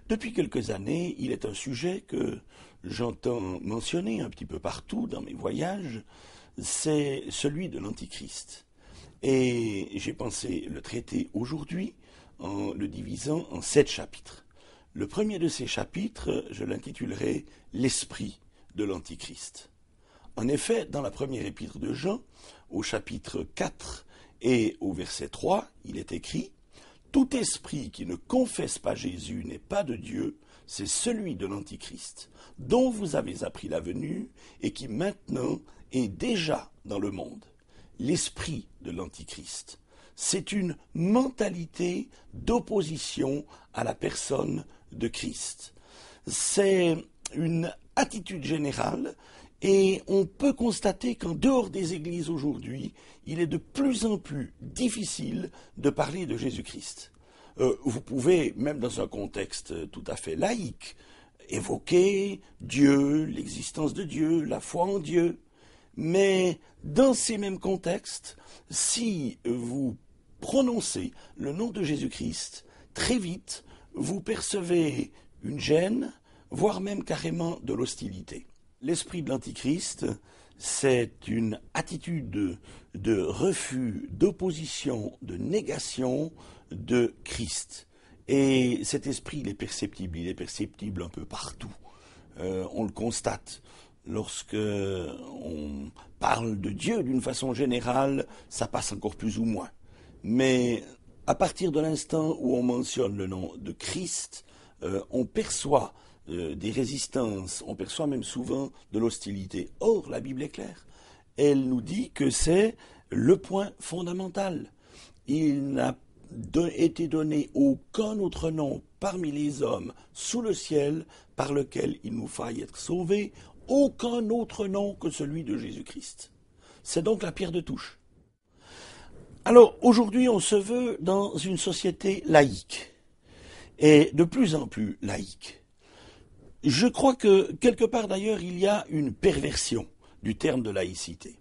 Depuis quelques années, il est un sujet que j'entends mentionner un petit peu partout dans mes voyages, c'est celui de l'Antichrist. Et j'ai pensé le traiter aujourd'hui en le divisant en 7 chapitres. Le premier de ces chapitres, je l'intitulerai L'esprit de l'Antichrist. En effet, dans la première épître de Jean, au chapitre 4 et au verset 3, il est écrit « Tout esprit qui ne confesse pas Jésus n'est pas de Dieu, c'est celui de l'Antichrist, dont vous avez appris la venue et qui maintenant est déjà dans le monde. » L'esprit de l'Antichrist, c'est une mentalité d'opposition à la personne de Christ. C'est une attitude générale et on peut constater qu'en dehors des églises aujourd'hui, il est de plus en plus difficile de parler de Jésus-Christ. Vous pouvez, même dans un contexte tout à fait laïque, évoquer Dieu, l'existence de Dieu, la foi en Dieu. Mais dans ces mêmes contextes, si vous prononcez le nom de Jésus-Christ, très vite, vous percevez une gêne, voire même carrément de l'hostilité. L'esprit de l'Antichrist, c'est une attitude de refus, d'opposition, de négation de Christ. Et cet esprit, il est perceptible un peu partout. On le constate. Lorsque on parle de Dieu d'une façon générale, ça passe encore plus ou moins. Mais à partir de l'instant où on mentionne le nom de Christ, on perçoit des résistances, on perçoit même souvent de l'hostilité. Or, la Bible est claire. Elle nous dit que c'est le point fondamental. Il n'a été donné aucun autre nom parmi les hommes sous le ciel par lequel il nous faille être sauvés, aucun autre nom que celui de Jésus-Christ. C'est donc la pierre de touche. Alors, aujourd'hui, on se veut dans une société laïque, et de plus en plus laïque. Je crois que, quelque part d'ailleurs, il y a une perversion du terme de laïcité.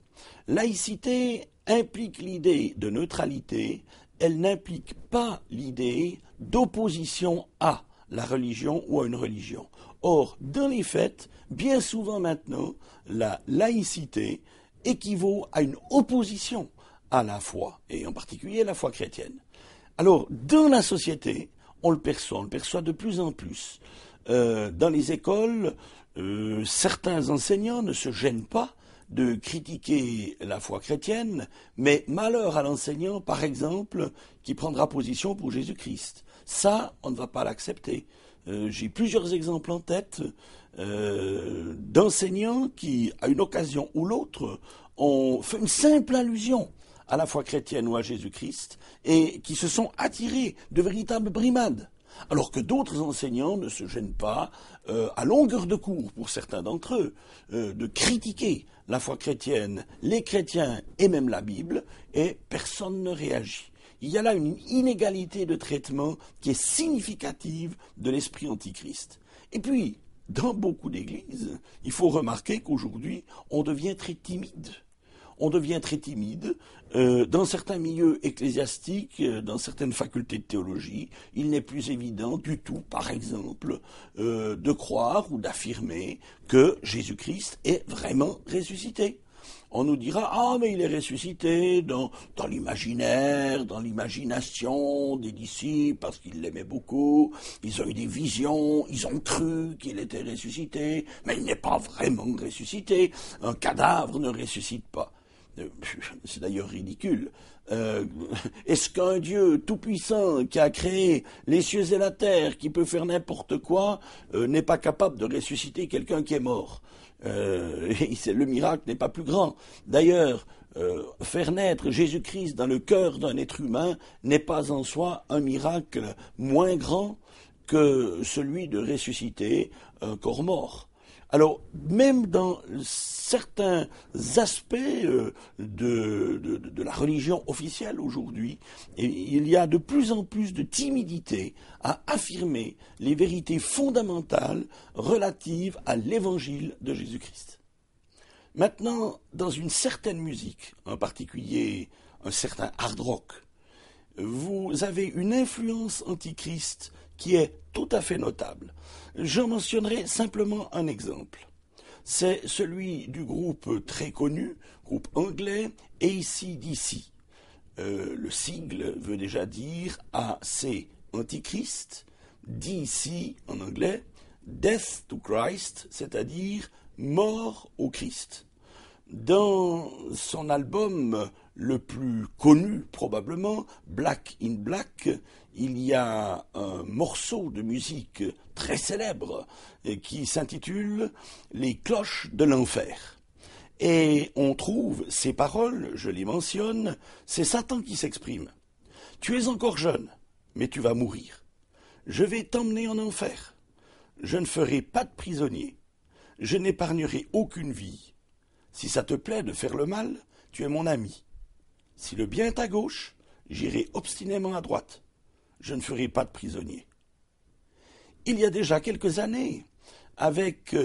Laïcité implique l'idée de neutralité, elle n'implique pas l'idée d'opposition à la religion ou à une religion. Or, dans les faits, bien souvent maintenant, la laïcité équivaut à une opposition à la foi, et en particulier à la foi chrétienne. Alors, dans la société, on le perçoit de plus en plus. Dans les écoles, certains enseignants ne se gênent pas de critiquer la foi chrétienne, mais malheur à l'enseignant, par exemple, qui prendra position pour Jésus-Christ. Ça, on ne va pas l'accepter. J'ai plusieurs exemples en tête d'enseignants qui, à une occasion ou l'autre, ont fait une simple allusion à la foi chrétienne ou à Jésus-Christ et qui se sont attirés de véritables brimades. Alors que d'autres enseignants ne se gênent pas, à longueur de cours pour certains d'entre eux, de critiquer la foi chrétienne, les chrétiens et même la Bible, et personne ne réagit. Il y a là une inégalité de traitement qui est significative de l'esprit antichrist. Et puis, dans beaucoup d'églises, il faut remarquer qu'aujourd'hui, on devient très timide. On devient très timide. Dans certains milieux ecclésiastiques, dans certaines facultés de théologie, il n'est plus évident du tout, par exemple, de croire ou d'affirmer que Jésus-Christ est vraiment ressuscité. On nous dira « Ah, mais il est ressuscité dans l'imaginaire, dans l'imagination des disciples, parce qu'ils l'aimaient beaucoup, ils ont eu des visions, ils ont cru qu'il était ressuscité, mais il n'est pas vraiment ressuscité, un cadavre ne ressuscite pas. » C'est d'ailleurs ridicule. Est-ce qu'un Dieu tout-puissant qui a créé les cieux et la terre, qui peut faire n'importe quoi, n'est pas capable de ressusciter quelqu'un qui est mort? Le miracle n'est pas plus grand. D'ailleurs, faire naître Jésus-Christ dans le cœur d'un être humain n'est pas en soi un miracle moins grand que celui de ressusciter un corps mort. Alors, même dans certains aspects de la religion officielle aujourd'hui, il y a de plus en plus de timidité à affirmer les vérités fondamentales relatives à l'évangile de Jésus-Christ. Maintenant, dans une certaine musique, en particulier un certain hard rock, vous avez une influence antichrist qui est tout à fait notable. J'en mentionnerai simplement un exemple. C'est celui du groupe très connu, groupe anglais, AC/DC. Le sigle veut déjà dire AC, Antichrist, DC en anglais, Death to Christ, c'est-à-dire mort au Christ. Dans son album le plus connu probablement, Black in Black, il y a un morceau de musique très célèbre qui s'intitule « Les cloches de l'enfer ». Et on trouve ces paroles, je les mentionne, c'est Satan qui s'exprime. « Tu es encore jeune, mais tu vas mourir. Je vais t'emmener en enfer. Je ne ferai pas de prisonnier. Je n'épargnerai aucune vie. Si ça te plaît de faire le mal, tu es mon ami. Si le bien est à gauche, j'irai obstinément à droite. Je ne ferai pas de prisonnier. » Il y a déjà quelques années, avec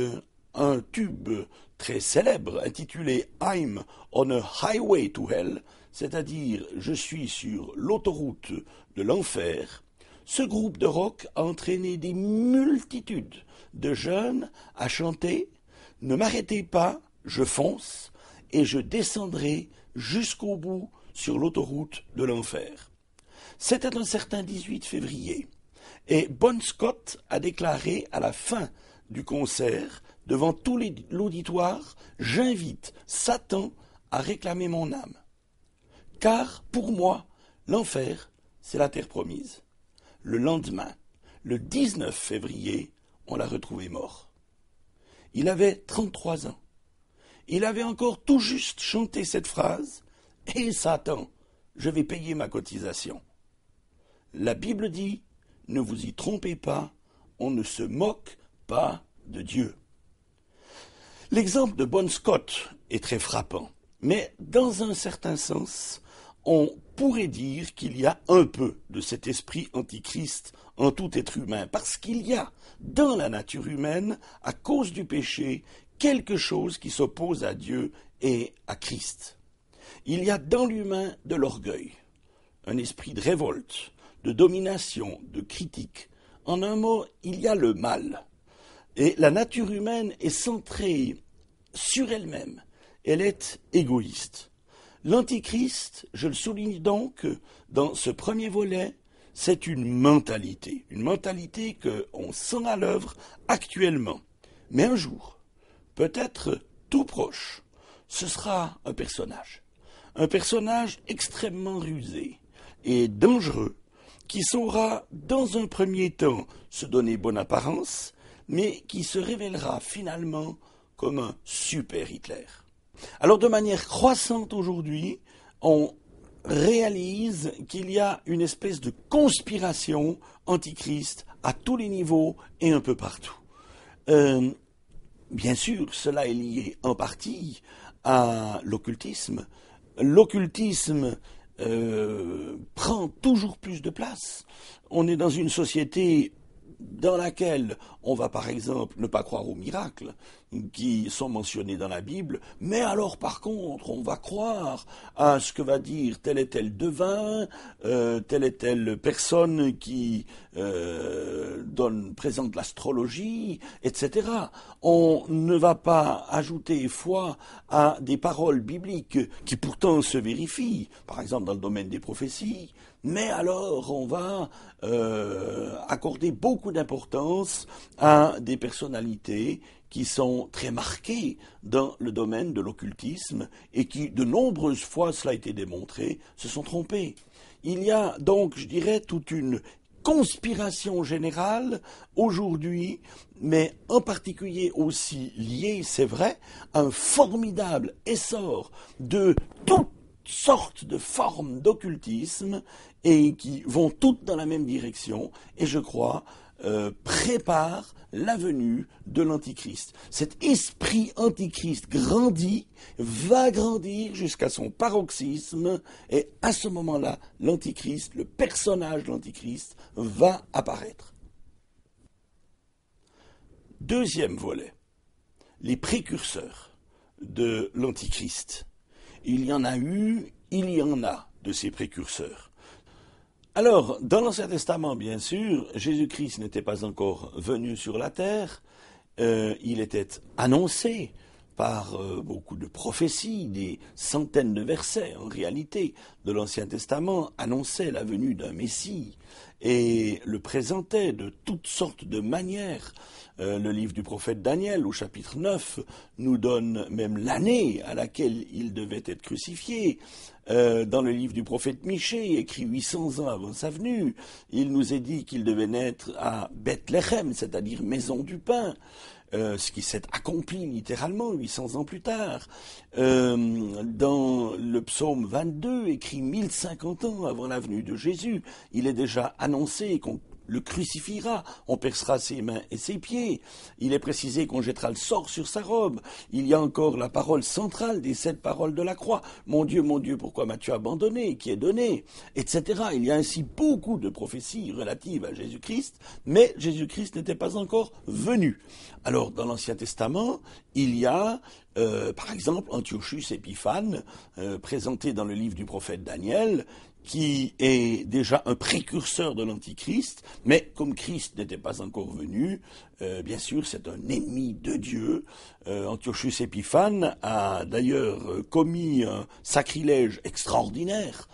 un tube très célèbre intitulé « I'm on a highway to hell », c'est-à-dire « Je suis sur l'autoroute de l'enfer », ce groupe de rock a entraîné des multitudes de jeunes à chanter « Ne m'arrêtez pas, je fonce et je descendrai jusqu'au bout sur l'autoroute de l'enfer. » C'était un certain 18 février, et Bon Scott a déclaré à la fin du concert, devant tout l'auditoire, « J'invite Satan à réclamer mon âme. Car, pour moi, l'enfer, c'est la terre promise. » Le lendemain, le 19 février, on l'a retrouvé mort. Il avait 33 ans. Il avait encore tout juste chanté cette phrase « Et Satan, je vais payer ma cotisation. » La Bible dit « Ne vous y trompez pas, on ne se moque pas de Dieu. » L'exemple de Bon Scott est très frappant, mais dans un certain sens, on pourrait dire qu'il y a un peu de cet esprit antichrist en tout être humain, parce qu'il y a dans la nature humaine, à cause du péché, quelque chose qui s'oppose à Dieu et à Christ. Il y a dans l'humain de l'orgueil, un esprit de révolte, de domination, de critique. En un mot, il y a le mal. Et la nature humaine est centrée sur elle-même. Elle est égoïste. L'antichrist, je le souligne donc, dans ce premier volet, c'est une mentalité qu'on sent à l'œuvre actuellement. Mais un jour, peut-être tout proche, ce sera un personnage extrêmement rusé et dangereux, qui saura dans un premier temps se donner bonne apparence, mais qui se révélera finalement comme un super Hitler. Alors de manière croissante aujourd'hui, on réalise qu'il y a une espèce de conspiration antichrist à tous les niveaux et un peu partout. Bien sûr, cela est lié en partie à l'occultisme. L'occultisme prend toujours plus de place. On est dans une société dans laquelle on va par exemple ne pas croire aux miracles qui sont mentionnés dans la Bible, mais alors par contre on va croire à ce que va dire tel et tel devin, telle et telle personne qui présente l'astrologie, etc. On ne va pas ajouter foi à des paroles bibliques qui pourtant se vérifient, par exemple dans le domaine des prophéties, mais alors on va accorder beaucoup d'importance à des personnalités qui sont très marquées dans le domaine de l'occultisme et qui, de nombreuses fois, cela a été démontré, se sont trompées. Il y a donc, je dirais, toute une conspiration générale aujourd'hui, mais en particulier aussi liée, c'est vrai, à un formidable essor de toutes sortes de formes d'occultisme et qui vont toutes dans la même direction, et je crois prépare la venue de l'Antichrist. Cet esprit antichrist grandit, va grandir jusqu'à son paroxysme, et à ce moment-là, l'Antichrist, le personnage de l'Antichrist, va apparaître. Deuxième volet, les précurseurs de l'Antichrist. Il y en a eu, il y en a de ces précurseurs. Alors, dans l'Ancien Testament, bien sûr, Jésus-Christ n'était pas encore venu sur la terre. Il était annoncé par beaucoup de prophéties, des centaines de versets, en réalité, de l'Ancien Testament, annonçaient la venue d'un Messie et le présentaient de toutes sortes de manières. Le livre du prophète Daniel, au chapitre 9, nous donne même l'année à laquelle il devait être crucifié. Dans le livre du prophète Michée, écrit 800 ans avant sa venue, il nous est dit qu'il devait naître à Bethléem, c'est-à-dire maison du pain. Ce qui s'est accompli littéralement 800 ans plus tard. Dans le psaume 22, écrit 1050 ans avant la venue de Jésus, il est déjà annoncé qu'on le crucifiera, on percera ses mains et ses pieds. Il est précisé qu'on jettera le sort sur sa robe. Il y a encore la parole centrale des 7 paroles de la croix. Mon Dieu, pourquoi m'as-tu abandonné, qui est donné, etc. Il y a ainsi beaucoup de prophéties relatives à Jésus-Christ, mais Jésus-Christ n'était pas encore venu. Alors, dans l'Ancien Testament, il y a, par exemple, Antiochus Épiphane, présenté dans le livre du prophète Daniel, qui est déjà un précurseur de l'Antichrist, mais comme Christ n'était pas encore venu, bien sûr, c'est un ennemi de Dieu. Antiochus Épiphane a d'ailleurs commis un sacrilège extraordinaire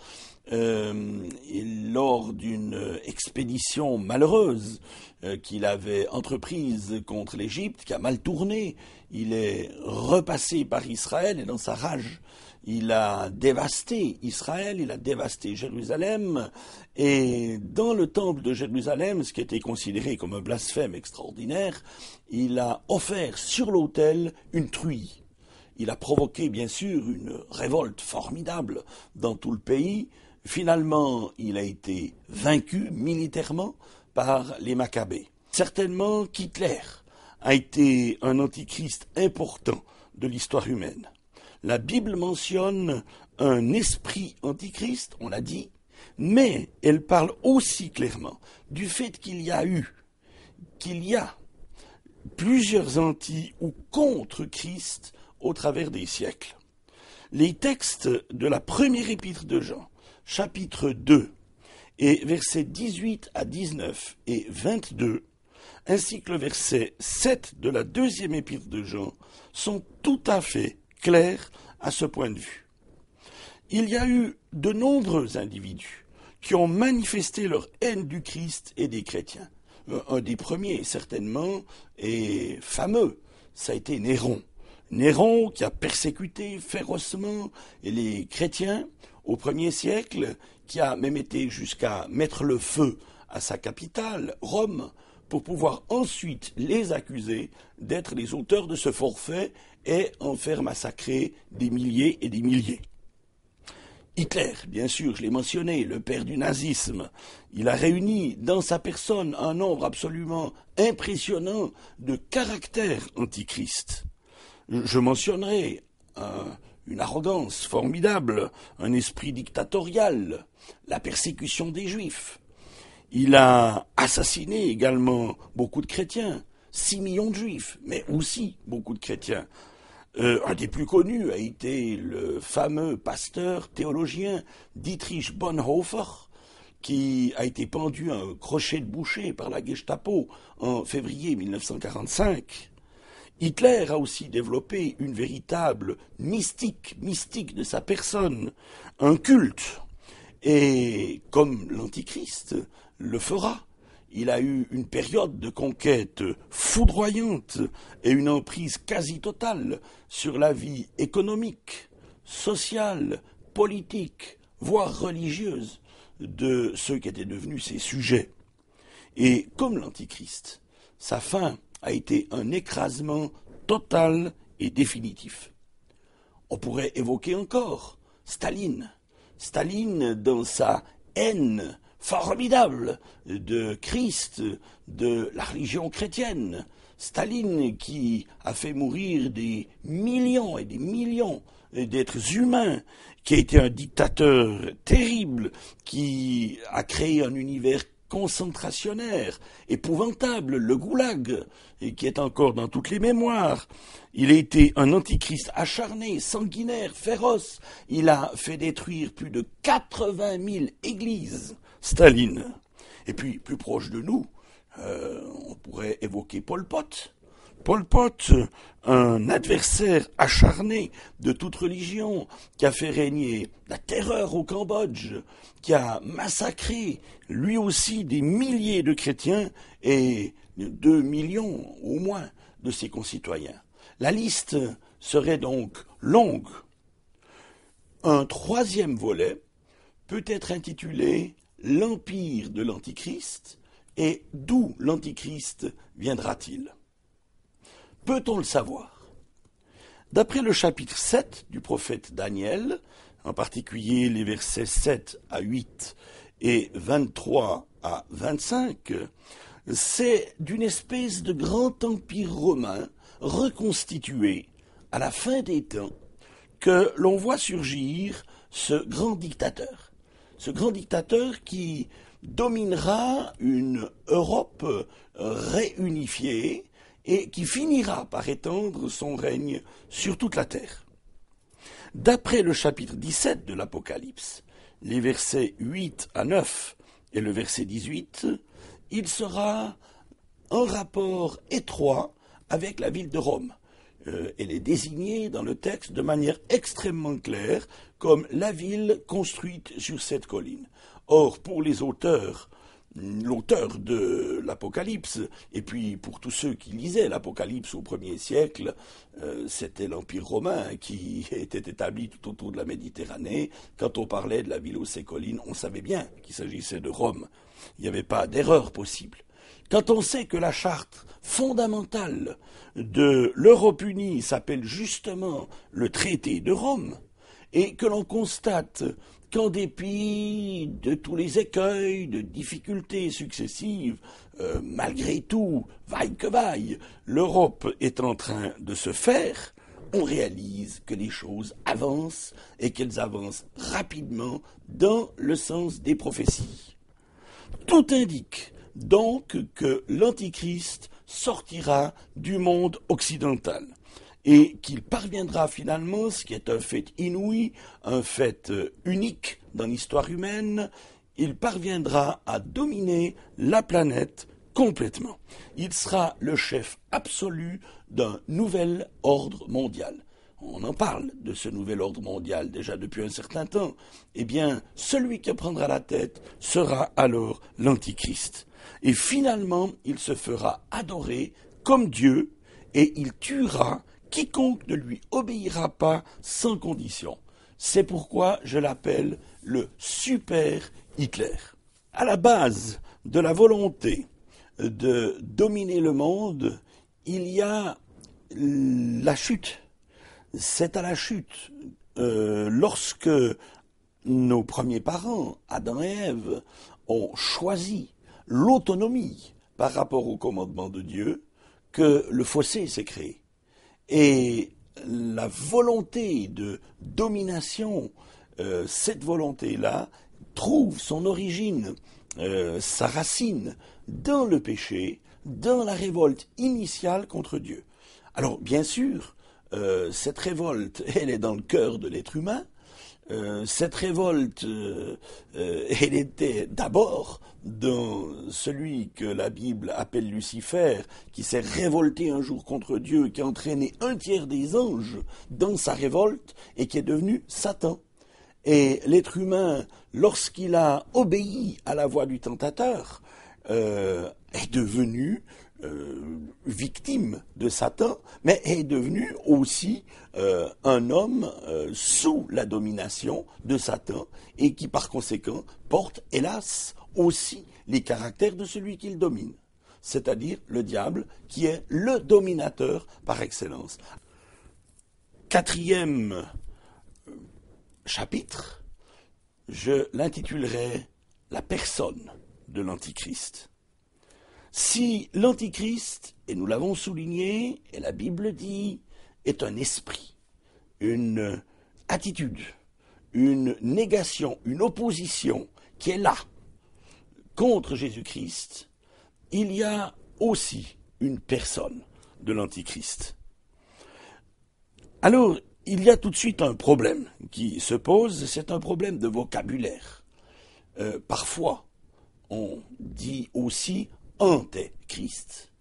lors d'une expédition malheureuse qu'il avait entreprise contre l'Égypte, qui a mal tourné. Il est repassé par Israël et dans sa rage, il a dévasté Israël, il a dévasté Jérusalem, et dans le temple de Jérusalem, ce qui était considéré comme un blasphème extraordinaire, il a offert sur l'autel une truie. Il a provoqué bien sûr une révolte formidable dans tout le pays. Finalement, il a été vaincu militairement par les Maccabées. Certainement qu'Hitler a été un antichrist important de l'histoire humaine. La Bible mentionne un esprit antichrist, on l'a dit, mais elle parle aussi clairement du fait qu'il y a plusieurs anti- ou contre-Christ au travers des siècles. Les textes de la première épître de Jean, chapitre 2, et versets 18 à 19 et 22, ainsi que le verset 7 de la deuxième épître de Jean, sont tout à fait clairs à ce point de vue. Il y a eu de nombreux individus qui ont manifesté leur haine du Christ et des chrétiens. Un des premiers, certainement, et fameux, ça a été Néron. Néron qui a persécuté férocement les chrétiens au 1er siècle, qui a même été jusqu'à mettre le feu à sa capitale, Rome, pour pouvoir ensuite les accuser d'être les auteurs de ce forfait et en faire massacrer des milliers et des milliers. Hitler, bien sûr, je l'ai mentionné, le père du nazisme, il a réuni dans sa personne un nombre absolument impressionnant de caractères antichrist. Je mentionnerai une arrogance formidable, un esprit dictatorial, la persécution des Juifs. Il a assassiné également beaucoup de chrétiens, 6 millions de Juifs, mais aussi beaucoup de chrétiens. Un des plus connus a été le fameux pasteur théologien Dietrich Bonhoeffer, qui a été pendu à un crochet de boucher par la Gestapo en février 1945. Hitler a aussi développé une véritable mystique de sa personne, un culte. Et comme l'Antichrist le fera, il a eu une période de conquête foudroyante et une emprise quasi totale sur la vie économique, sociale, politique, voire religieuse de ceux qui étaient devenus ses sujets. Et comme l'Antichrist, sa fin a été un écrasement total et définitif. On pourrait évoquer encore Staline. Staline, dans sa haine formidable de Christ, de la religion chrétienne. Staline qui a fait mourir des millions et des millions d'êtres humains, qui a été un dictateur terrible, qui a créé un univers concentrationnaire, épouvantable, le goulag, et qui est encore dans toutes les mémoires. Il a été un antichrist acharné, sanguinaire, féroce. Il a fait détruire plus de 80 000 églises Staline. Et puis, plus proche de nous, on pourrait évoquer Pol Pot. Pol Pot, un adversaire acharné de toute religion, qui a fait régner la terreur au Cambodge, qui a massacré lui aussi des milliers de chrétiens et 2 millions au moins de ses concitoyens. La liste serait donc longue. Un troisième volet peut être intitulé « L'Empire de l'Antichrist » et « D'où l'Antichrist viendra-t-il » Peut-on le savoir? D'après le chapitre 7 du prophète Daniel, en particulier les versets 7 à 8 et 23 à 25, c'est d'une espèce de grand empire romain reconstitué à la fin des temps que l'on voit surgir ce grand dictateur. Ce grand dictateur qui dominera une Europe réunifiée et qui finira par étendre son règne sur toute la terre. D'après le chapitre 17 de l'Apocalypse, les versets 8 à 9 et le verset 18, il sera en rapport étroit avec la ville de Rome. Elle est désignée dans le texte de manière extrêmement claire comme la ville construite sur cette colline. Or, pour les auteurs, l'auteur de l'Apocalypse, et puis pour tous ceux qui lisaient l'Apocalypse au 1er siècle, c'était l'Empire romain qui était établi tout autour de la Méditerranée. Quand on parlait de la ville aux ces collines, on savait bien qu'il s'agissait de Rome. Il n'y avait pas d'erreur possible. Quand on sait que la charte fondamentale de l'Europe unie s'appelle justement le traité de Rome, et que l'on constate qu'en dépit de tous les écueils, de difficultés successives, malgré tout, vaille que vaille, l'Europe est en train de se faire, on réalise que les choses avancent et qu'elles avancent rapidement dans le sens des prophéties. Tout indique donc que l'Antichrist sortira du monde occidental et qu'il parviendra finalement, ce qui est un fait inouï, un fait unique dans l'histoire humaine, il parviendra à dominer la planète complètement. Il sera le chef absolu d'un nouvel ordre mondial. On en parle de ce nouvel ordre mondial déjà depuis un certain temps. Eh bien, celui qui prendra la tête sera alors l'Antichrist. Et finalement, il se fera adorer comme Dieu et il tuera quiconque ne lui obéira pas sans condition. C'est pourquoi je l'appelle le super Hitler. À la base de la volonté de dominer le monde, il y a la chute. C'est à la chute, lorsque nos premiers parents, Adam et Ève, ont choisi l'autonomie par rapport au commandement de Dieu, que le fossé s'est créé. Et la volonté de domination, cette volonté-là, trouve son origine, sa racine dans le péché, dans la révolte initiale contre Dieu. Alors, bien sûr, cette révolte, elle est dans le cœur de l'être humain. Cette révolte, elle était d'abord dans celui que la Bible appelle Lucifer, qui s'est révolté un jour contre Dieu, qui a entraîné un tiers des anges dans sa révolte et qui est devenu Satan. Et l'être humain, lorsqu'il a obéi à la voix du tentateur, est devenu victime de Satan, mais est devenu aussi un homme sous la domination de Satan et qui par conséquent porte, hélas, aussi les caractères de celui qu'il domine, c'est-à-dire le diable qui est le dominateur par excellence. 4e chapitre, je l'intitulerai « La personne de l'Antichrist ». Si l'Antichrist, et nous l'avons souligné, et la Bible dit, est un esprit, une attitude, une négation, une opposition qui est là contre Jésus-Christ, il y a aussi une personne de l'Antichrist. Alors, il y a tout de suite un problème qui se pose, c'est un problème de vocabulaire. Parfois, on dit aussi antéchrist.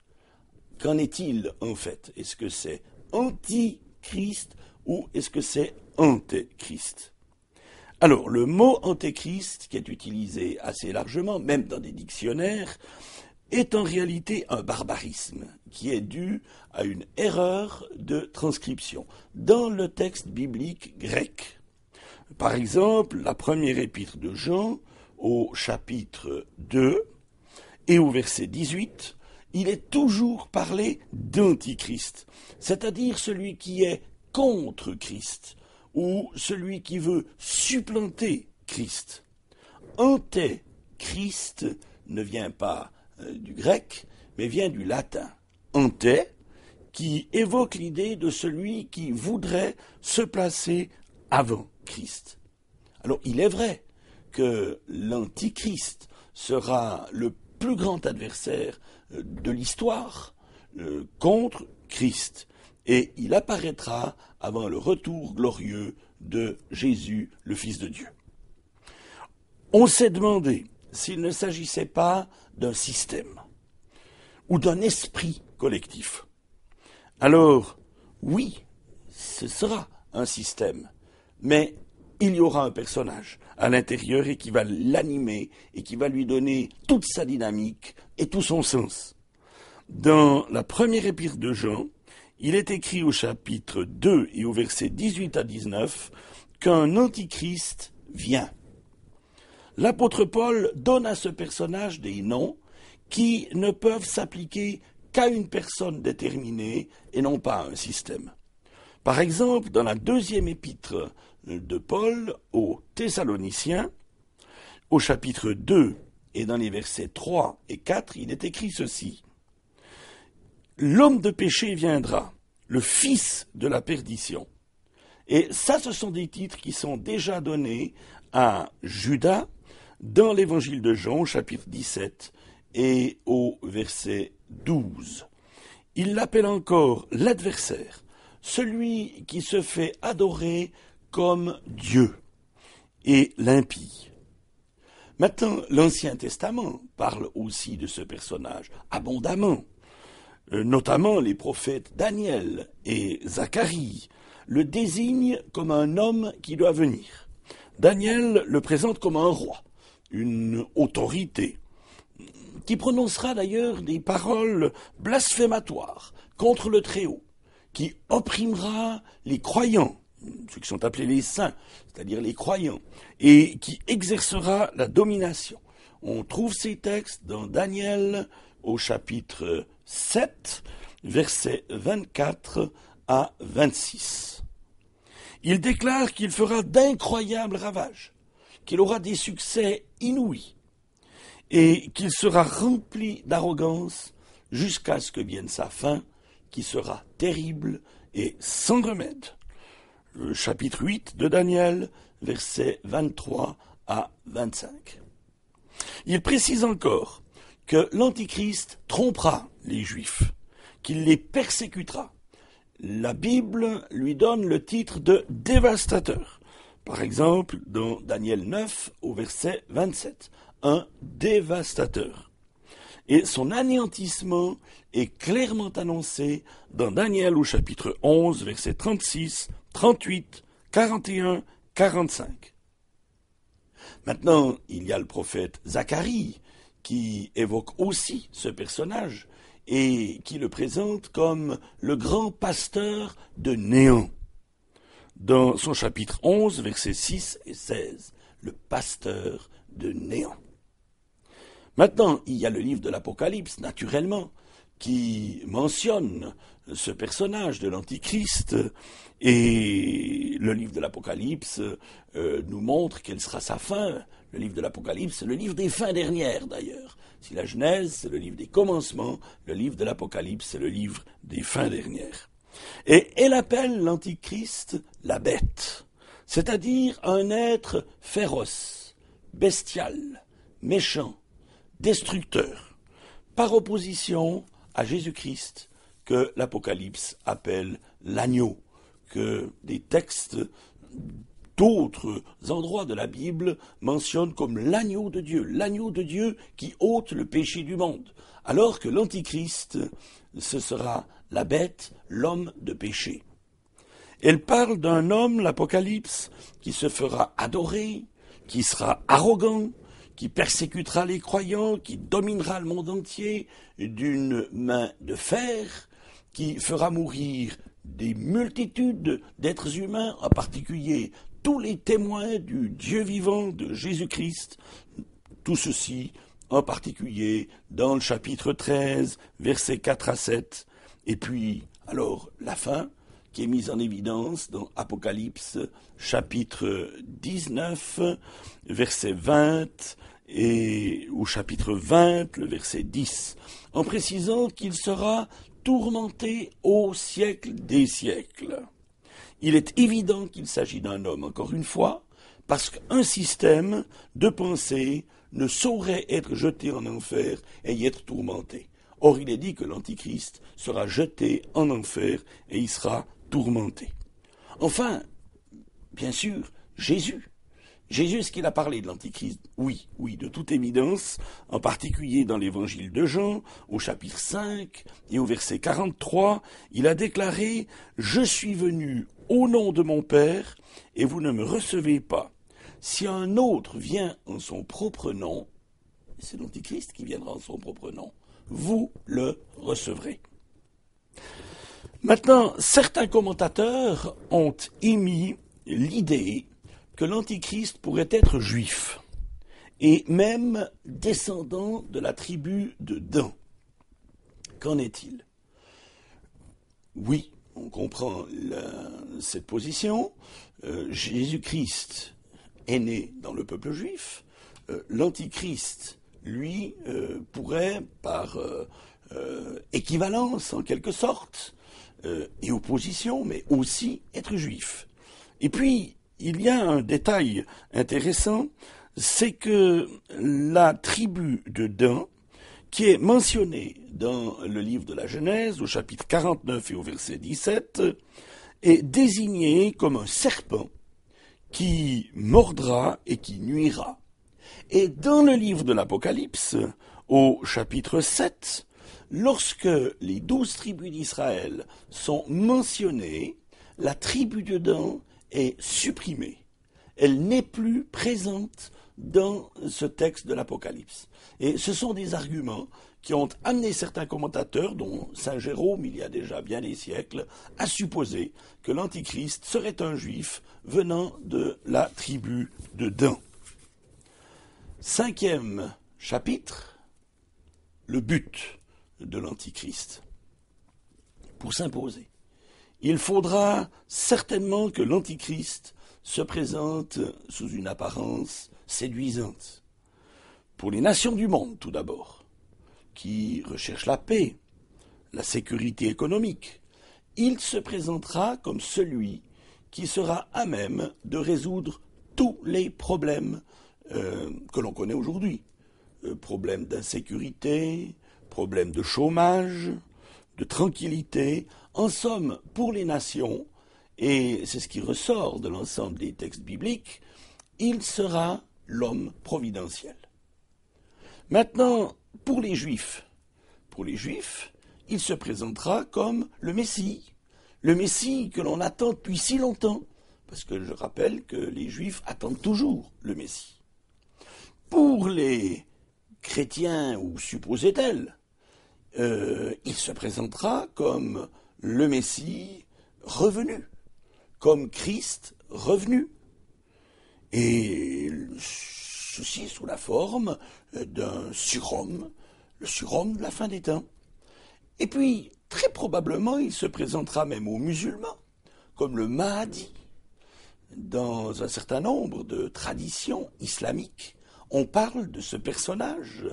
Qu'en est-il en fait? Est-ce que c'est antichrist ou est-ce que c'est antéchrist? Alors, le mot antéchrist, qui est utilisé assez largement, même dans des dictionnaires, est en réalité un barbarisme qui est dû à une erreur de transcription dans le texte biblique grec. Par exemple, la première épître de Jean, au chapitre 2 et au verset 18, il est toujours parlé d'antichrist, c'est-à-dire celui qui est contre Christ ou celui qui veut supplanter Christ. Antéchrist ne vient pas du grec, mais vient du latin. Anté, qui évoque l'idée de celui qui voudrait se placer avant Christ. Alors, il est vrai que l'antichrist sera le plus grand adversaire de l'histoire contre Christ, et il apparaîtra avant le retour glorieux de Jésus, le Fils de Dieu. On s'est demandé s'il ne s'agissait pas d'un système ou d'un esprit collectif. Alors, oui, ce sera un système, mais il y aura un personnage à l'intérieur et qui va l'animer et qui va lui donner toute sa dynamique et tout son sens. Dans la première épître de Jean, il est écrit au chapitre 2 et au verset 18 à 19 qu'un antichrist vient. L'apôtre Paul donne à ce personnage des noms qui ne peuvent s'appliquer qu'à une personne déterminée et non pas à un système. Par exemple, dans la deuxième épître de Paul aux Thessaloniciens, au chapitre 2 et dans les versets 3 et 4, il est écrit ceci. « L'homme de péché viendra, le fils de la perdition. » Et ça, ce sont des titres qui sont déjà donnés à Judas dans l'évangile de Jean, au chapitre 17 et au verset 12. Il l'appelle encore l'adversaire, celui qui se fait adorer comme Dieu, et l'impie. Maintenant, l'Ancien Testament parle aussi de ce personnage abondamment, notamment les prophètes Daniel et Zacharie le désignent comme un homme qui doit venir. Daniel le présente comme un roi, une autorité, qui prononcera d'ailleurs des paroles blasphématoires contre le Très-Haut, qui opprimera les croyants, ceux qui sont appelés les saints, c'est-à-dire les croyants, et qui exercera la domination. On trouve ces textes dans Daniel au chapitre 7, versets 24 à 26. Il déclare qu'il fera d'incroyables ravages, qu'il aura des succès inouïs, et qu'il sera rempli d'arrogance jusqu'à ce que vienne sa fin, qui sera terrible et sans remède. Le chapitre 8 de Daniel, versets 23 à 25. Il précise encore que l'Antichrist trompera les Juifs, qu'il les persécutera. La Bible lui donne le titre de dévastateur. Par exemple, dans Daniel 9, au verset 27, un dévastateur. Et son anéantissement est clairement annoncé dans Daniel au chapitre 11, versets 36, 38, 41, 45. Maintenant, il y a le prophète Zacharie qui évoque aussi ce personnage et qui le présente comme le grand pasteur de Néant. Dans son chapitre 11, versets 6 et 16, le pasteur de Néant. Maintenant, il y a le livre de l'Apocalypse, naturellement, qui mentionne ce personnage de l'Antichrist, et le livre de l'Apocalypse nous montre quelle sera sa fin. Le livre de l'Apocalypse, c'est le livre des fins dernières, d'ailleurs. Si la Genèse, c'est le livre des commencements, le livre de l'Apocalypse, c'est le livre des fins dernières. Et elle appelle l'Antichrist la bête, c'est-à-dire un être féroce, bestial, méchant, destructeur, par opposition à Jésus-Christ, que l'Apocalypse appelle l'agneau, que des textes d'autres endroits de la Bible mentionnent comme l'agneau de Dieu qui ôte le péché du monde, alors que l'Antichrist, ce sera la bête, l'homme de péché. Elle parle d'un homme, l'Apocalypse, qui se fera adorer, qui sera arrogant, qui persécutera les croyants, qui dominera le monde entier d'une main de fer, qui fera mourir des multitudes d'êtres humains, en particulier tous les témoins du Dieu vivant de Jésus-Christ, tout ceci en particulier dans le chapitre 13, versets 4 à 7, et puis alors la fin, qui est mise en évidence dans Apocalypse chapitre 19, verset 20, et au chapitre 20, le verset 10, en précisant qu'il sera tourmenté au siècle des siècles. Il est évident qu'il s'agit d'un homme, encore une fois, parce qu'un système de pensée ne saurait être jeté en enfer et y être tourmenté. Or, il est dit que l'Antichrist sera jeté en enfer et il sera tourmenté. Enfin, bien sûr, Jésus, est-ce qu'il a parlé de l'Antichrist? Oui, de toute évidence, en particulier dans l'évangile de Jean, au chapitre 5 et au verset 43, il a déclaré « Je suis venu au nom de mon Père et vous ne me recevez pas. Si un autre vient en son propre nom, c'est l'Antichrist qui viendra en son propre nom, vous le recevrez. » Maintenant, certains commentateurs ont émis l'idée que l'Antichrist pourrait être juif, et même descendant de la tribu de Dan. Qu'en est-il? Oui, on comprend cette position. Jésus-Christ est né dans le peuple juif. L'Antichrist, lui, pourrait, par équivalence en quelque sorte, et opposition, mais aussi être juif. Et puis, il y a un détail intéressant, c'est que la tribu de Dan, qui est mentionnée dans le livre de la Genèse, au chapitre 49 et au verset 17, est désignée comme un serpent qui mordra et qui nuira. Et dans le livre de l'Apocalypse, au chapitre 7, lorsque les 12 tribus d'Israël sont mentionnées, la tribu de Dan est supprimée. Elle n'est plus présente dans ce texte de l'Apocalypse. Et ce sont des arguments qui ont amené certains commentateurs, dont saint Jérôme, il y a déjà bien des siècles, à supposer que l'Antichrist serait un juif venant de la tribu de Dan. 5e chapitre, le but de l'Antichrist. Pour s'imposer, il faudra certainement que l'Antichrist se présente sous une apparence séduisante. Pour les nations du monde, tout d'abord, qui recherchent la paix, la sécurité économique, il se présentera comme celui qui sera à même de résoudre tous les problèmes que l'on connaît aujourd'hui. Problèmes d'insécurité, problèmes de chômage, de tranquillité. En somme, pour les nations, et c'est ce qui ressort de l'ensemble des textes bibliques, il sera l'homme providentiel. Maintenant, pour les Juifs, il se présentera comme le Messie que l'on attend depuis si longtemps, parce que je rappelle que les Juifs attendent toujours le Messie. Pour les chrétiens, ou supposait-elle, il se présentera comme le Messie revenu, comme Christ revenu, et ceci sous la forme d'un surhomme, le surhomme de la fin des temps. Et puis, très probablement, il se présentera même aux musulmans, comme le Mahdi. Dans un certain nombre de traditions islamiques, on parle de ce personnage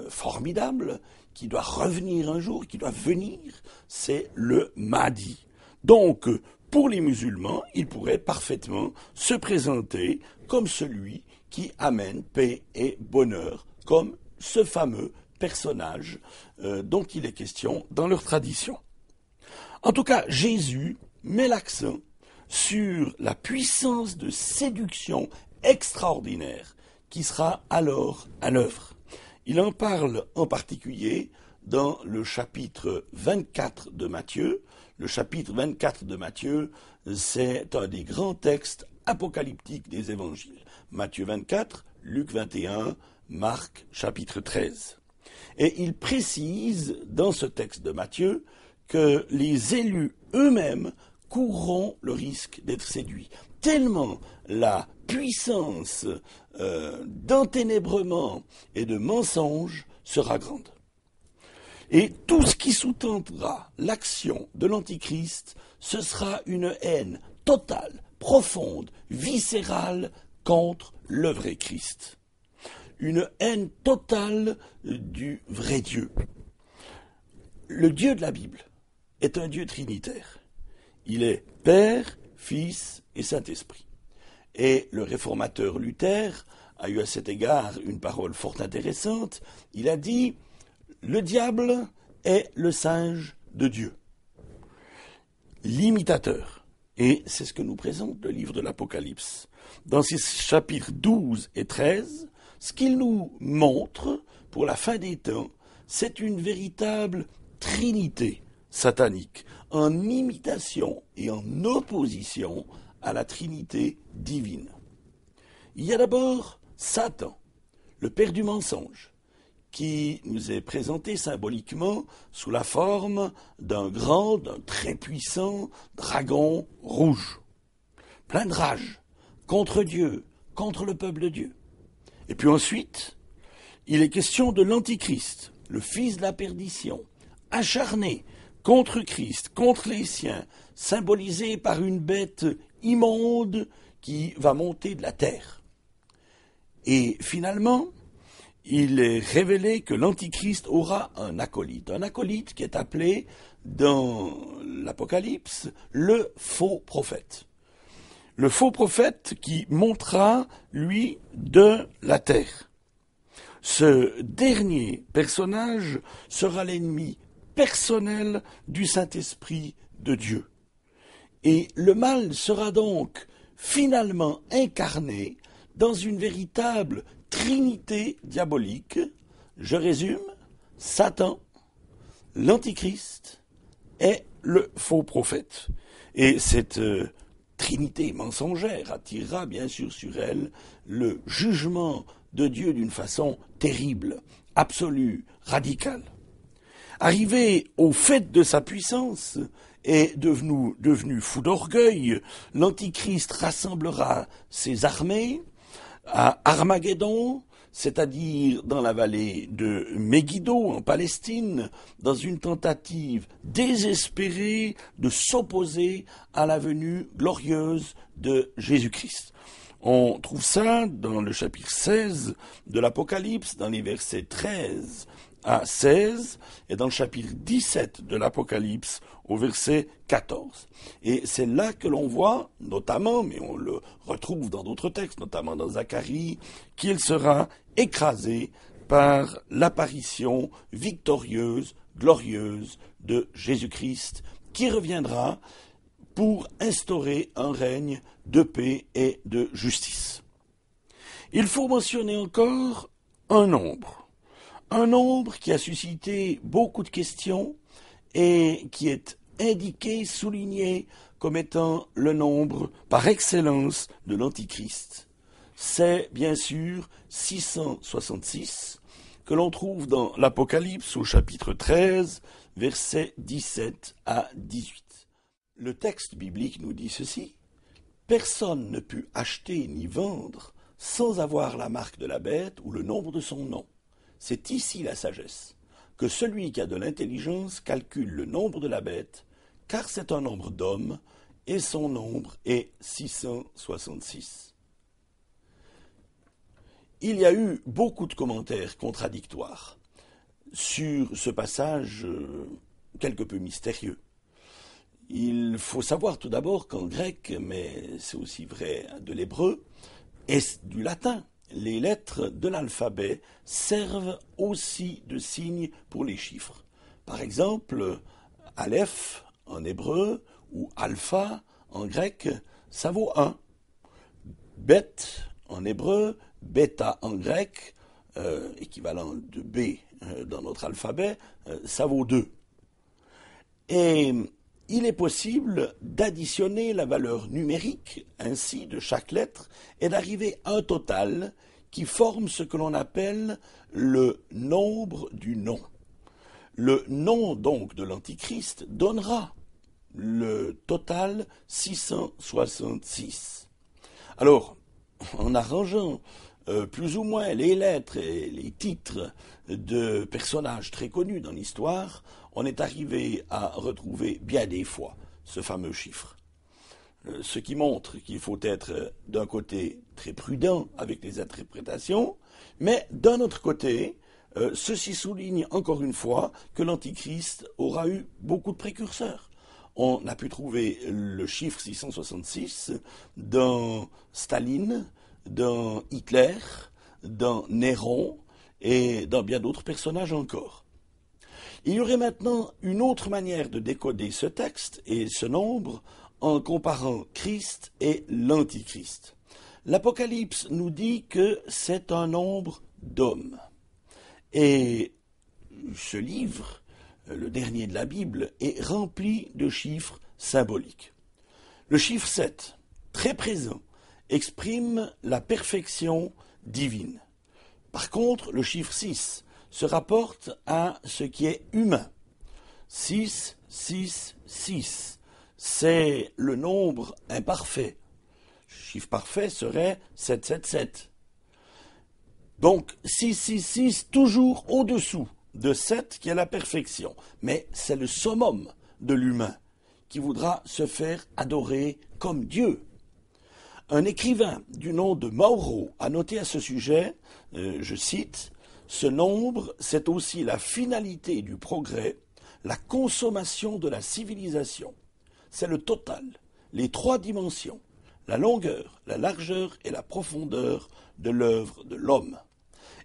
formidable qui doit revenir un jour, qui doit venir, c'est le Mahdi. Donc, pour les musulmans, il pourrait parfaitement se présenter comme celui qui amène paix et bonheur, comme ce fameux personnage dont il est question dans leur tradition. En tout cas, Jésus met l'accent sur la puissance de séduction extraordinaire qui sera alors à l'œuvre. Il en parle en particulier dans le chapitre 24 de Matthieu. Le chapitre 24 de Matthieu, c'est un des grands textes apocalyptiques des évangiles. Matthieu 24, Luc 21, Marc chapitre 13. Et il précise dans ce texte de Matthieu que les élus eux-mêmes courront le risque d'être séduits. Tellement la puissance d'enténébrement et de mensonge sera grande. Et tout ce qui sous-tendra l'action de l'Antichrist, ce sera une haine totale, profonde, viscérale contre le vrai Christ. Une haine totale du vrai Dieu. Le Dieu de la Bible est un Dieu trinitaire. Il est Père, Fils et Saint-Esprit. Et le réformateur Luther a eu à cet égard une parole fort intéressante. Il a dit « Le diable est le singe de Dieu, l'imitateur ». Et c'est ce que nous présente le livre de l'Apocalypse. Dans ses chapitres 12 et 13, ce qu'il nous montre pour la fin des temps, c'est une véritable trinité satanique, en imitation et en opposition à la Trinité divine. Il y a d'abord Satan, le père du mensonge, qui nous est présenté symboliquement sous la forme d'un très puissant dragon rouge, plein de rage, contre Dieu, contre le peuple de Dieu. Et puis ensuite, il est question de l'Antichrist, le fils de la perdition, acharné contre Christ, contre les siens, symbolisé par une bête immonde qui va monter de la terre. Et finalement, il est révélé que l'Antichrist aura un acolyte qui est appelé dans l'Apocalypse le faux prophète. Le faux prophète qui montera, lui, de la terre. Ce dernier personnage sera l'ennemi personnel du Saint-Esprit de Dieu. Et le mal sera donc finalement incarné dans une véritable trinité diabolique. Je résume, Satan, l'Antichrist et le faux prophète. Et cette trinité mensongère attirera bien sûr sur elle le jugement de Dieu d'une façon terrible, absolue, radicale. Arrivé au fait de sa puissance et devenu fou d'orgueil, l'Antichrist rassemblera ses armées à Armageddon, c'est-à-dire dans la vallée de Megiddo, en Palestine, dans une tentative désespérée de s'opposer à la venue glorieuse de Jésus-Christ. On trouve ça dans le chapitre 16 de l'Apocalypse, dans les versets 13 à 16, et dans le chapitre 17 de l'Apocalypse, au verset 14. Et c'est là que l'on voit, notamment, mais on le retrouve dans d'autres textes, notamment dans Zacharie, qu'il sera écrasé par l'apparition victorieuse, glorieuse de Jésus-Christ, qui reviendra pour instaurer un règne de paix et de justice. Il faut mentionner encore un nombre qui a suscité beaucoup de questions et qui est indiqué, souligné comme étant le nombre par excellence de l'Antichrist. C'est bien sûr 666 que l'on trouve dans l'Apocalypse au chapitre 13, versets 17 à 18. Le texte biblique nous dit ceci: « Personne ne put acheter ni vendre sans avoir la marque de la bête ou le nombre de son nom. C'est ici la sagesse, que celui qui a de l'intelligence calcule le nombre de la bête, car c'est un nombre d'hommes, et son nombre est 666. » Il y a eu beaucoup de commentaires contradictoires sur ce passage quelque peu mystérieux. Il faut savoir tout d'abord qu'en grec, mais c'est aussi vrai de l'hébreu et du latin, les lettres de l'alphabet servent aussi de signe pour les chiffres. Par exemple, Aleph en hébreu ou Alpha en grec, ça vaut 1. Bet en hébreu, bêta en grec, équivalent de B dans notre alphabet, ça vaut 2. Et il est possible d'additionner la valeur numérique, ainsi, de chaque lettre, et d'arriver à un total qui forme ce que l'on appelle le nombre du nom. Le nom, donc, de l'Antichrist donnera le total 666. Alors, en arrangeant plus ou moins les lettres et les titres de personnages très connus dans l'histoire, on est arrivé à retrouver bien des fois ce fameux chiffre. Ce qui montre qu'il faut être d'un côté très prudent avec les interprétations, mais d'un autre côté, ceci souligne encore une fois que l'Antichrist aura eu beaucoup de précurseurs. On a pu trouver le chiffre 666 dans Staline, dans Hitler, dans Néron et dans bien d'autres personnages encore. Il y aurait maintenant une autre manière de décoder ce texte et ce nombre en comparant Christ et l'Antichrist. L'Apocalypse nous dit que c'est un nombre d'hommes. Et ce livre, le dernier de la Bible, est rempli de chiffres symboliques. Le chiffre 7, très présent, exprime la perfection divine. Par contre, le chiffre 6 se rapporte à ce qui est humain. 6, 6, 6, c'est le nombre imparfait. Le chiffre parfait serait 777. Donc 666 toujours au-dessous de 7 qui est la perfection. Mais c'est le summum de l'humain qui voudra se faire adorer comme Dieu. Un écrivain du nom de Mauro a noté à ce sujet, je cite, « Ce nombre, c'est aussi la finalité du progrès, la consommation de la civilisation. C'est le total, les 3 dimensions, la longueur, la largeur et la profondeur de l'œuvre de l'homme.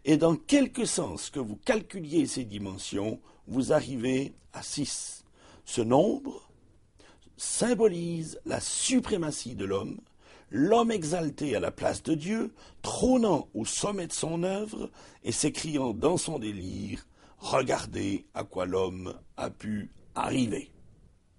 Et dans quelque sens que vous calculiez ces dimensions, vous arrivez à 6. Ce nombre symbolise la suprématie de l'homme exalté à la place de Dieu, trônant au sommet de son œuvre et s'écriant dans son délire « Regardez à quoi l'homme a pu arriver ».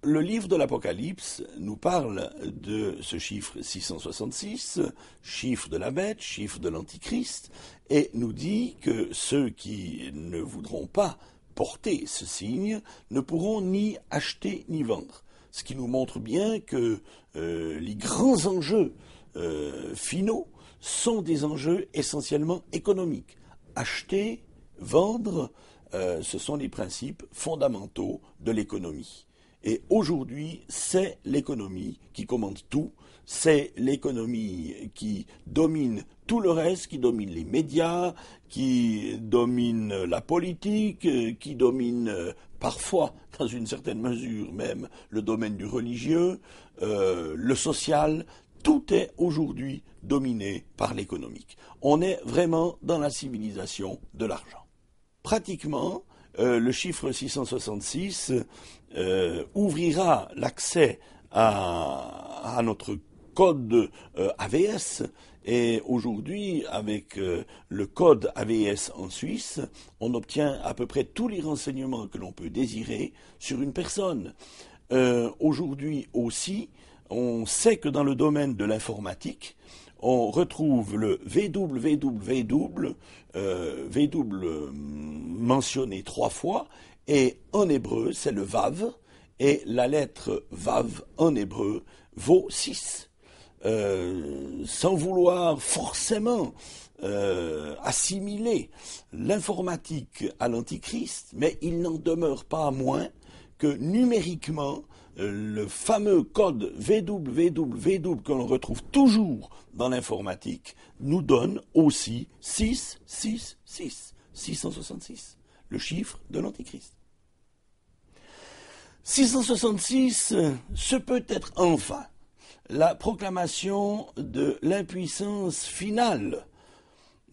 Le livre de l'Apocalypse nous parle de ce chiffre 666, chiffre de la bête, chiffre de l'Antichrist, et nous dit que ceux qui ne voudront pas porter ce signe ne pourront ni acheter ni vendre. Ce qui nous montre bien que les grands enjeux finaux sont des enjeux essentiellement économiques. Acheter, vendre, ce sont les principes fondamentaux de l'économie. Et aujourd'hui, c'est l'économie qui commande tout, c'est l'économie qui domine tout le reste, qui domine les médias, qui domine la politique, qui domine parfois, dans une certaine mesure même, le domaine du religieux, le social. Tout est aujourd'hui dominé par l'économique. On est vraiment dans la civilisation de l'argent. Pratiquement, le chiffre 666 ouvrira l'accès à notre code AVS. Et aujourd'hui, avec le code AVS en Suisse, on obtient à peu près tous les renseignements que l'on peut désirer sur une personne. Aujourd'hui aussi, on sait que dans le domaine de l'informatique, on retrouve le www, mentionné 3 fois, et en hébreu, c'est le vav, et la lettre vav en hébreu vaut 6. Sans vouloir forcément assimiler l'informatique à l'Antichrist, mais il n'en demeure pas moins que numériquement, le fameux code www que l'on retrouve toujours dans l'informatique nous donne aussi 666, 666, le chiffre de l'Antichrist. 666, ce peut être enfin la proclamation de l'impuissance finale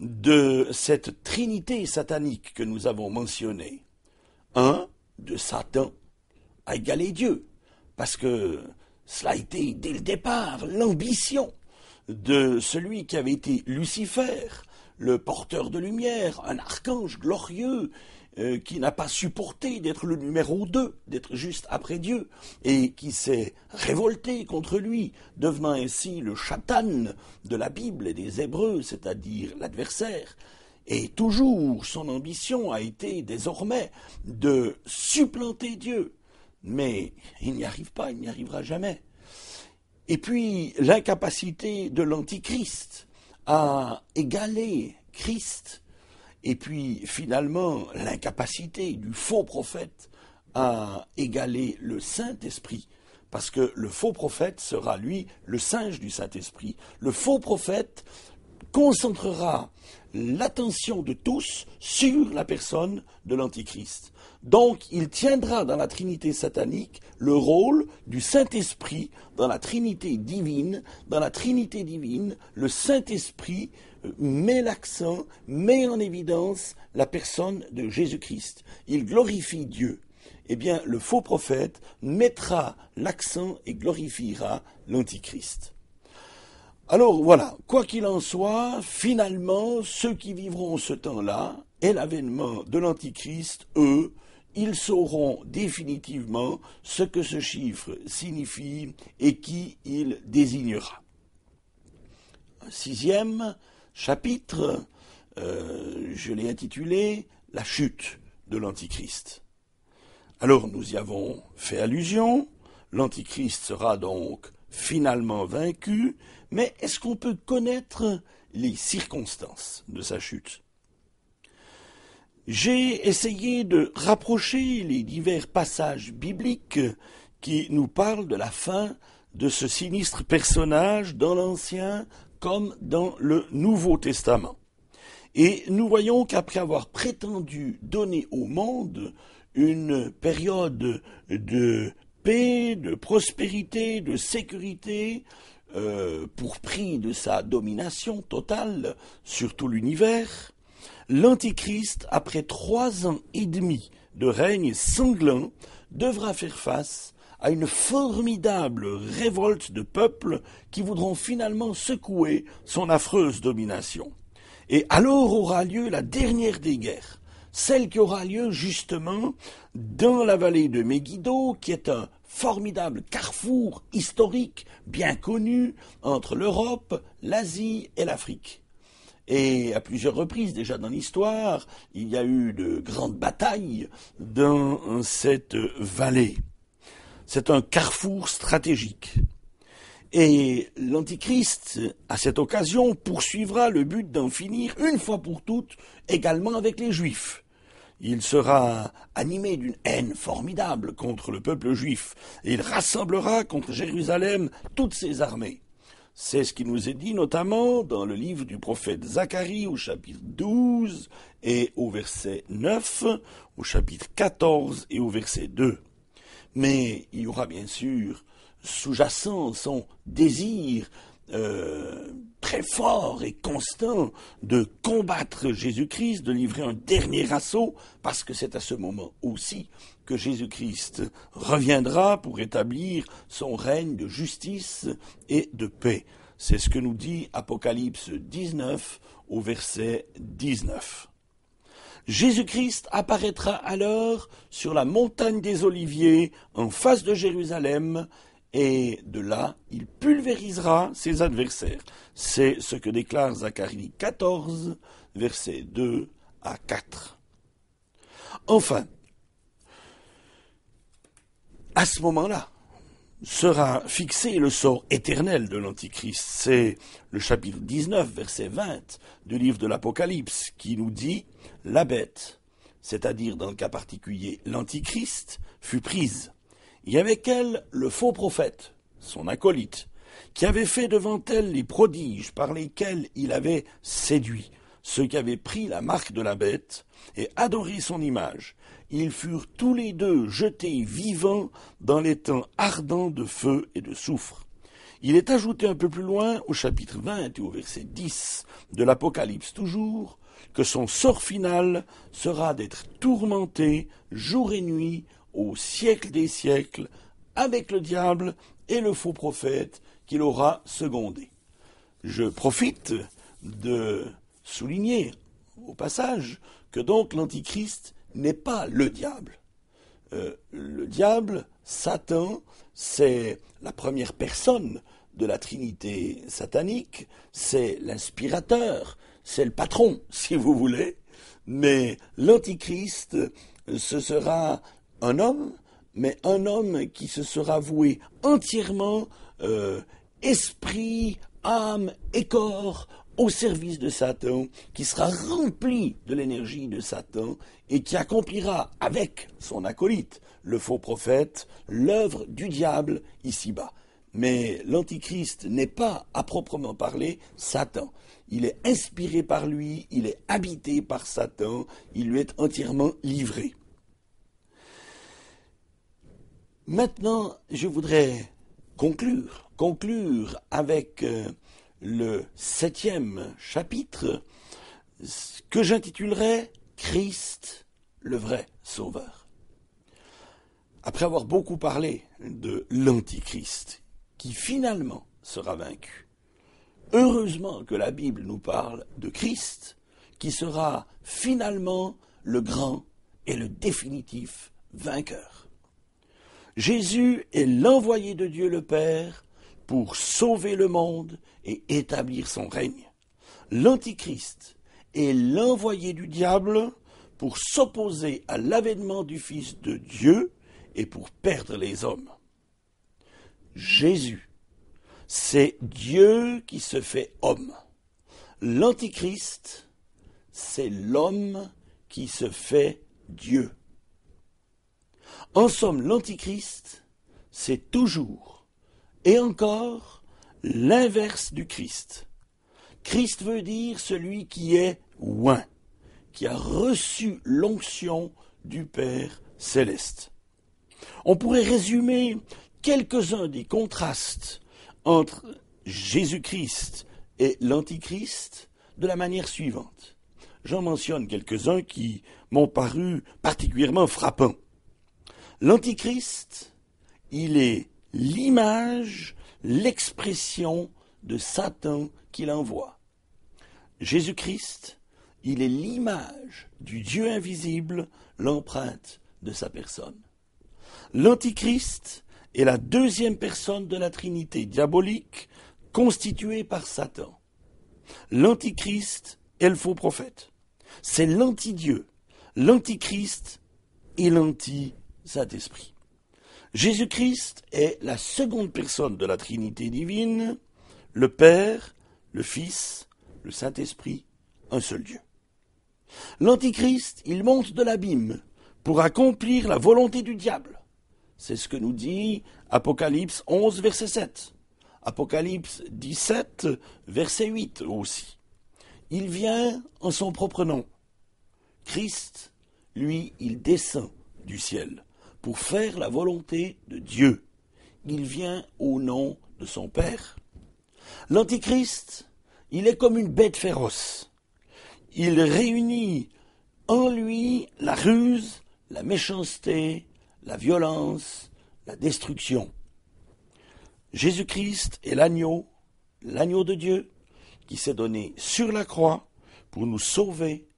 de cette trinité satanique que nous avons mentionnée. 1, de Satan à égaler Dieu. Parce que Cela a été, dès le départ, l'ambition de celui qui avait été Lucifer, le porteur de lumière, un archange glorieux, qui n'a pas supporté d'être le numéro 2, d'être juste après Dieu, et qui s'est révolté contre lui, devenant ainsi le Satan de la Bible et des Hébreux, c'est-à-dire l'adversaire. Et toujours son ambition a été désormais de supplanter Dieu. Mais il n'y arrive pas, il n'y arrivera jamais. Et puis l'incapacité de l'Antichrist à égaler Christ, et puis finalement l'incapacité du faux prophète à égaler le Saint-Esprit, parce que le faux prophète sera, lui, le singe du Saint-Esprit. Le faux prophète concentrera l'attention de tous sur la personne de l'Antichrist. Donc, il tiendra dans la Trinité satanique le rôle du Saint-Esprit dans la Trinité divine. Dans la Trinité divine, le Saint-Esprit met l'accent, met en évidence la personne de Jésus-Christ. Il glorifie Dieu. Eh bien, le faux prophète mettra l'accent et glorifiera l'Antichrist. Alors voilà, quoi qu'il en soit, finalement, ceux qui vivront ce temps-là et l'avènement de l'Antichrist, eux, ils sauront définitivement ce que ce chiffre signifie et qui il désignera. Un 6e chapitre, je l'ai intitulé « La chute de l'Antichrist ». Alors nous y avons fait allusion, l'Antichrist sera donc finalement vaincu, mais est-ce qu'on peut connaître les circonstances de sa chute ? J'ai essayé de rapprocher les divers passages bibliques qui nous parlent de la fin de ce sinistre personnage dans l'Ancien comme dans le Nouveau Testament. Et nous voyons qu'après avoir prétendu donner au monde une période de paix, de prospérité, de sécurité, pour prix de sa domination totale sur tout l'univers, l'Antichrist, après 3 ans et demi de règne sanglant, devra faire face à une formidable révolte de peuples qui voudront finalement secouer son affreuse domination. Et alors aura lieu la dernière des guerres, celle qui aura lieu justement dans la vallée de Megiddo, qui est un formidable carrefour historique bien connu entre l'Europe, l'Asie et l'Afrique. Et à plusieurs reprises déjà dans l'histoire, il y a eu de grandes batailles dans cette vallée. C'est un carrefour stratégique. Et l'Antichrist, à cette occasion, poursuivra le but d'en finir une fois pour toutes également avec les Juifs. Il sera animé d'une haine formidable contre le peuple juif et il rassemblera contre Jérusalem toutes ses armées. C'est ce qui nous est dit notamment dans le livre du prophète Zacharie au chapitre 12 et au verset 9, au chapitre 14 et au verset 2. Mais il y aura bien sûr sous-jacent son désir très fort et constant de combattre Jésus-Christ, de livrer un dernier assaut, parce que c'est à ce moment aussi que Jésus-Christ reviendra pour établir son règne de justice et de paix. C'est ce que nous dit Apocalypse 19 au verset 19. Jésus-Christ apparaîtra alors sur la montagne des Oliviers en face de Jérusalem, et de là, il pulvérisera ses adversaires. C'est ce que déclare Zacharie 14, versets 2 à 4. Enfin, à ce moment-là, sera fixé le sort éternel de l'Antichrist. C'est le chapitre 19, verset 20 du livre de l'Apocalypse qui nous dit « La bête, c'est-à-dire dans le cas particulier l'Antichrist, fut prise. Il y avait avec elle le faux prophète, son acolyte, qui avait fait devant elle les prodiges par lesquels il avait séduit ceux qui avaient pris la marque de la bête et adoré son image. Ils furent tous les deux jetés vivants dans les temps ardents de feu et de soufre. » Il est ajouté un peu plus loin, au chapitre 20 et au verset 10 de l'Apocalypse toujours, que son sort final sera d'être tourmenté jour et nuit au siècle des siècles. avec le diable et le faux prophète qu'il aura secondé. Je profite de souligner au passage que donc l'Antichrist n'est pas le diable. Le diable, Satan, c'est la première personne de la Trinité satanique, c'est l'inspirateur, c'est le patron, si vous voulez, mais l'Antichrist, ce sera un homme, mais un homme qui se sera voué entièrement esprit, âme et corps au service de Satan, qui sera rempli de l'énergie de Satan et qui accomplira avec son acolyte, le faux prophète, l'œuvre du diable ici-bas. Mais l'Antichrist n'est pas, à proprement parler, Satan. Il est inspiré par lui, il est habité par Satan, il lui est entièrement livré. Maintenant, je voudrais conclure avec le 7e chapitre que j'intitulerai « Christ, le vrai Sauveur ». Après avoir beaucoup parlé de l'Antichrist, qui finalement sera vaincu, heureusement que la Bible nous parle de Christ, qui sera finalement le grand et le définitif vainqueur. Jésus est l'envoyé de Dieu le Père pour sauver le monde et établir son règne. L'Antichrist est l'envoyé du diable pour s'opposer à l'avènement du Fils de Dieu et pour perdre les hommes. Jésus, c'est Dieu qui se fait homme. L'Antichrist, c'est l'homme qui se fait Dieu. En somme, l'Antichrist, c'est toujours et encore l'inverse du Christ. Christ veut dire celui qui est oint, qui a reçu l'onction du Père céleste. On pourrait résumer quelques-uns des contrastes entre Jésus-Christ et l'Antichrist de la manière suivante. J'en mentionne quelques-uns qui m'ont paru particulièrement frappants. L'Antichrist, il est l'image, l'expression de Satan qu'il envoie. Jésus-Christ, il est l'image du Dieu invisible, l'empreinte de sa personne. L'Antichrist est la deuxième personne de la Trinité diabolique constituée par Satan. L'Antichrist est le faux prophète. C'est l'anti-Dieu, l'Antichrist et l'anti-Saint-Esprit. Jésus-Christ est la seconde personne de la Trinité divine, le Père, le Fils, le Saint-Esprit, un seul Dieu. L'Antichrist, il monte de l'abîme pour accomplir la volonté du diable. C'est ce que nous dit Apocalypse 11, verset 7. Apocalypse 17, verset 8 aussi. Il vient en son propre nom. Christ, lui, il descend du ciel pour faire la volonté de Dieu. Il vient au nom de son Père. L'Antichrist, il est comme une bête féroce. Il réunit en lui la ruse, la méchanceté, la violence, la destruction. Jésus-Christ est l'agneau de Dieu, qui s'est donné sur la croix pour nous sauver,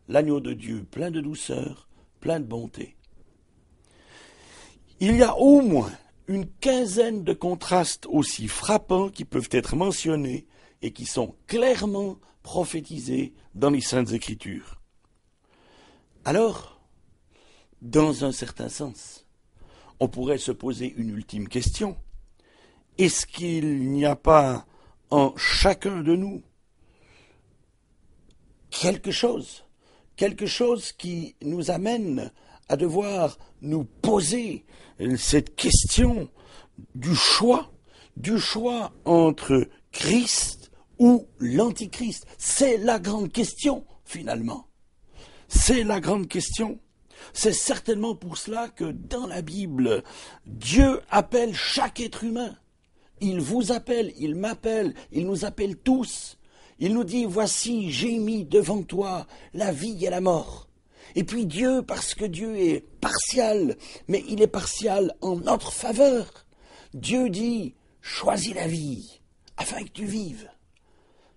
l'agneau de Dieu plein de douceur, plein de bonté. Il y a au moins une quinzaine de contrastes aussi frappants qui peuvent être mentionnés et qui sont clairement prophétisés dans les Saintes Écritures. Alors, dans un certain sens, on pourrait se poser une ultime question. Est-ce qu'il n'y a pas en chacun de nous quelque chose qui nous amène à devoir nous poser cette question du choix entre Christ ou l'Antichrist? C'est la grande question, finalement. C'est la grande question. C'est certainement pour cela que dans la Bible, Dieu appelle chaque être humain. Il vous appelle, il m'appelle, il nous appelle tous. Il nous dit, voici, j'ai mis devant toi la vie et la mort. Et puis Dieu, parce que Dieu est partial, mais il est partial en notre faveur. Dieu dit, choisis la vie, afin que tu vives.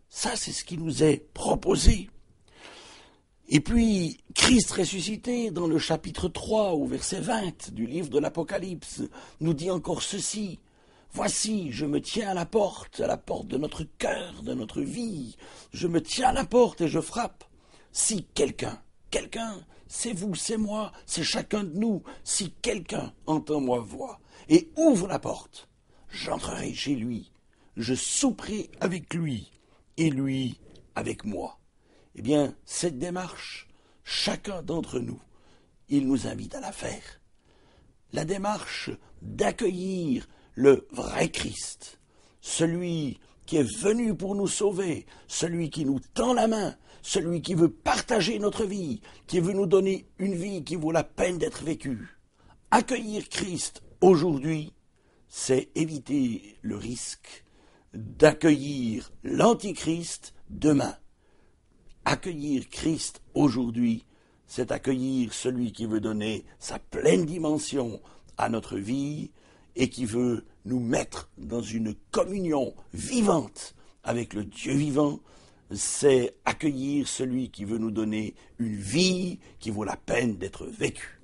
Ça, c'est ce qui nous est proposé. Et puis, Christ ressuscité, dans le chapitre 3, au verset 20 du livre de l'Apocalypse, nous dit encore ceci. Voici, je me tiens à la porte de notre cœur, de notre vie. Je me tiens à la porte et je frappe. Si quelqu'un, c'est vous, c'est moi, c'est chacun de nous, si quelqu'un entend ma voix et ouvre la porte, j'entrerai chez lui, je souperai avec lui et lui avec moi. Eh bien, cette démarche, chacun d'entre nous, il nous invite à la faire. La démarche d'accueillir le vrai Christ, celui qui est venu pour nous sauver, celui qui nous tend la main, celui qui veut partager notre vie, qui veut nous donner une vie qui vaut la peine d'être vécue. Accueillir Christ aujourd'hui, c'est éviter le risque d'accueillir l'Antichrist demain. Accueillir Christ aujourd'hui, c'est accueillir celui qui veut donner sa pleine dimension à notre vie et qui veut nous mettre dans une communion vivante avec le Dieu vivant. C'est accueillir celui qui veut nous donner une vie qui vaut la peine d'être vécue.